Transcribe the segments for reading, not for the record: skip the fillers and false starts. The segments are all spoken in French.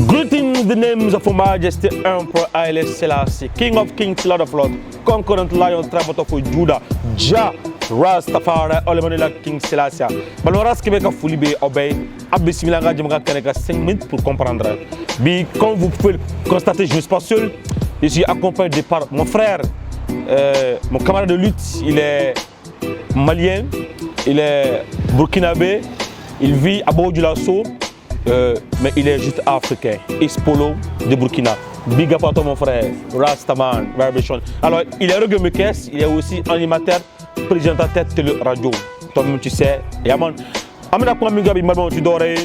Greeting the names of Her Majesty Emperor Haile Selassie, King of Kings, Lord of Lords, Conquerant Lion, Tribe of Judah, Jah, Rastafari, Olemanela King Selassie. Baloras Québec a foulibé, obey, Abissimilanga Djemga Kaneka 5 minutes pour comprendre. Bi, comme vous pouvez le constater, je ne suis pas seul, je suis accompagné par mon frère, mon camarade de lutte, il est malien, il est burkinabé, il vit à Bourg-du-Lasso. Mais il est juste africain. Ispolo de Burkina. Big up à toi mon frère, Rastaman, Vibration. Alors, il est Reggae Mekes, il est aussi animateur, présentateur télé radio. Toi-même tu sais, Yaman. Amena kwa minga bi malmo tu dore.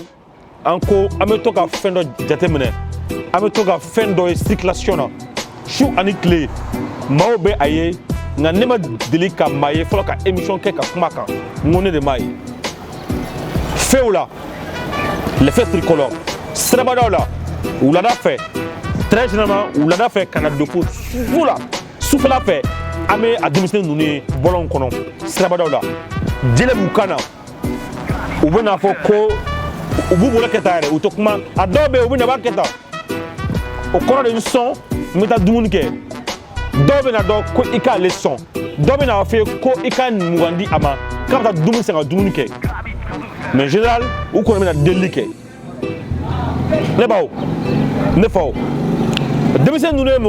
Anko, ametoka fendo jatemene. Ametoka fendo circulation. Chou anikle. Maobe aye. Na nema delika maye, floka émission keka kumaka. Ngone de maye. Feola. Les fêtes tricolores. Srabadaola, ou l'a fait. Très généralement, ou l'a fait Canada de foot. Souffle la fait. Amé a démissionné nous ne bolon kono. Srabadaola. Djele Bukana. Ou bien à Foko. Ou vous voulez que t'aille. Ou Tokma. Adobe ou bien à Baketa. Au cours de son, mais t'as doumunke. Dobe na do ko ika les sons. Dobe na fait ko ika Mugandi ama. Quand t'as doumun c'est un doumunke. Mais en général, où qu'on a déliqué. Ne pas où. Ne pas où. Depuis que nous sommes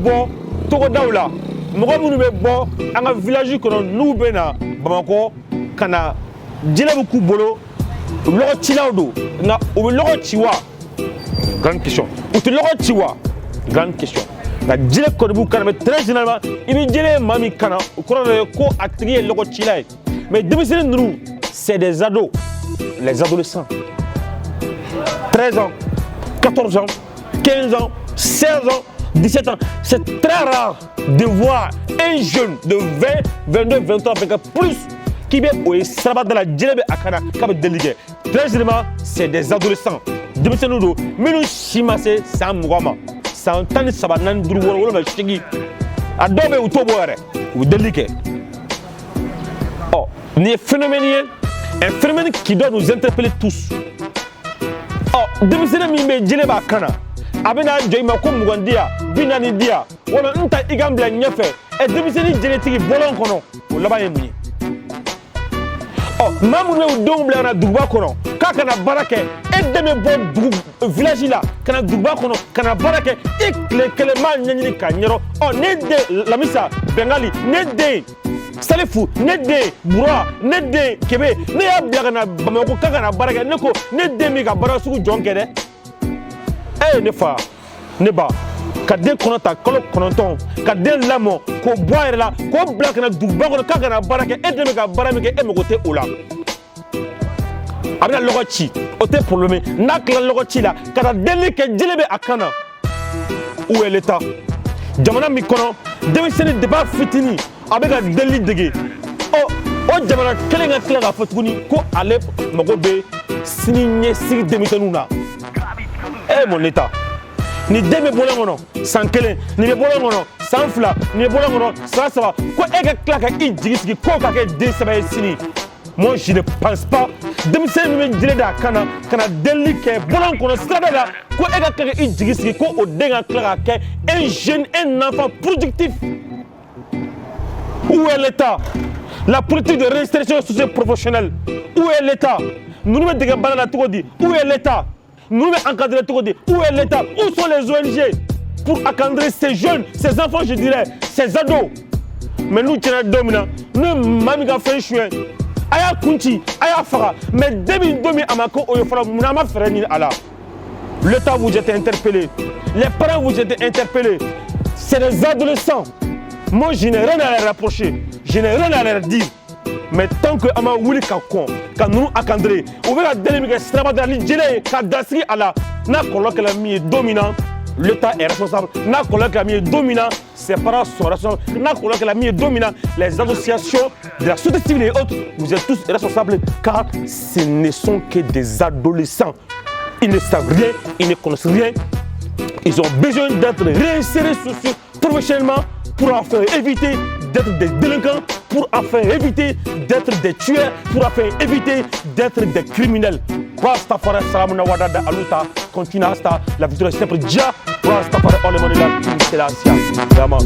bon, tout le monde nous sommes bon, dans un village que nous sommes à Bamako, quand nous avons beaucoup de boulot, nous avons Tilaudo, nous avons Tiwa. Grande question. Où tu l'auras Tiwa? Grande question. La Djile Kodebu Kana, mais très généralement, il y a des Mami Kana, où on a attiré le Chila. Mais depuis que nous, c'est des ados, les adolescents. 13 ans, 14 ans, 15 ans, 16 ans, 17 ans. C'est très rare de voir un jeune de 20, 22, 23 ans, plus, qui vient au Sabat de la Djélébé Akana, comme délégué. Très généralement, c'est des adolescents. Depuis que nous, mais nous, Chimase, c'est un mouvement. C'est un temps de Sabat, nan Droua, ou le Chigi. Adobe ou Toboare, ou délégué. Oh, ni phénoménien. Un phénomène qui doit nous interpeller tous. Oh, demisene mi me jele ba kana. Abena joyima ko mugandia, binani dia. Wala nta igambla nyefe. E demisene jele tigi bolon kono. O laba yemuni. Oh, mamu ne dongble na duba kono. Kaka na barake e deme bon village là, kana duba kono, kana barake e klema nyanyini kanyero. Oh, ne de la misa Bengali, ne de Salifou, Nede, Boura, Nede, Kébé, Néa Biagana, Bamako, Kagana, Baraka, Neko, Nede Mega Barasou, Jonkede. Eh, Nefa, Neba, Kade Konata, Kolo Konanton, Kade Lamo, Ko Boire, Ko Black, Dubago, Kagana, Baraka, Edemega, Barameke, Emogote, Ola. Abna Logochi, Ote pour le Nakla Logochi là, Kada Delike, Djelebe Akana. Où est l'État? Jamana Mikono, Demisene débat fitini. Avec un délit de gué. Oh, jamana kelenga kelenga fatuni ko ale magobe signé sig demitonuna. Eh mon état. Ni deme bolangono, sans kelen, ni bolangono, sans fla, ni bolangono, ça va. Ko ega klaka idjigi ko ka ke de sabaye sini. Moi je ne pense pas. Demisé me dire da kana délit ke bolangono strada ko ega klaka idjigi ko o denga klaka ke un jeune, un enfant productif. Où est l'État? La politique de restriction socio-professionnelle. Où est l'État? Nous nous mettons dans la Tourodi. Où est l'État? Nous nous mettons encadrer la Tourodi. Où est l'État? Où sont les ONG pour encadrer ces jeunes, ces enfants, je dirais, ces ados? Mais nous, nous sommes dominants. Nous, Mamiga fait chouin. Aya Kunti, Aya Fara. Mais 2000 Amako, Oyofara, Mounama Fereni Allah. L'État vous êtes interpellé. Les parents vous êtes interpellés. C'est les adolescents. Moi, je n'ai rien à leur rapprocher, je n'ai rien à leur dire. Mais tant que Ama Wili Kakon, quand nous accandré, on veut la délimiter, c'est la djele, Kadasri Allah, n'a colloque la mi dominant, l'État est responsable, n'a colloque la mi dominant, ses parents sont responsables, n'a colloque la mi dominant, les associations de la société civile et autres, vous êtes tous responsables, car ce ne sont que des adolescents. Ils ne savent rien, ils ne connaissent rien, ils ont besoin d'être réinsérés professionnellement, pour en faire éviter d'être des délinquants, pour afin éviter d'être des tueurs, pour afin éviter d'être des criminels. Rastafari salamuna wadada aluta continue hasta la victoire est sempre Jah Rastafari Olemonila King Selassie. Vraiment.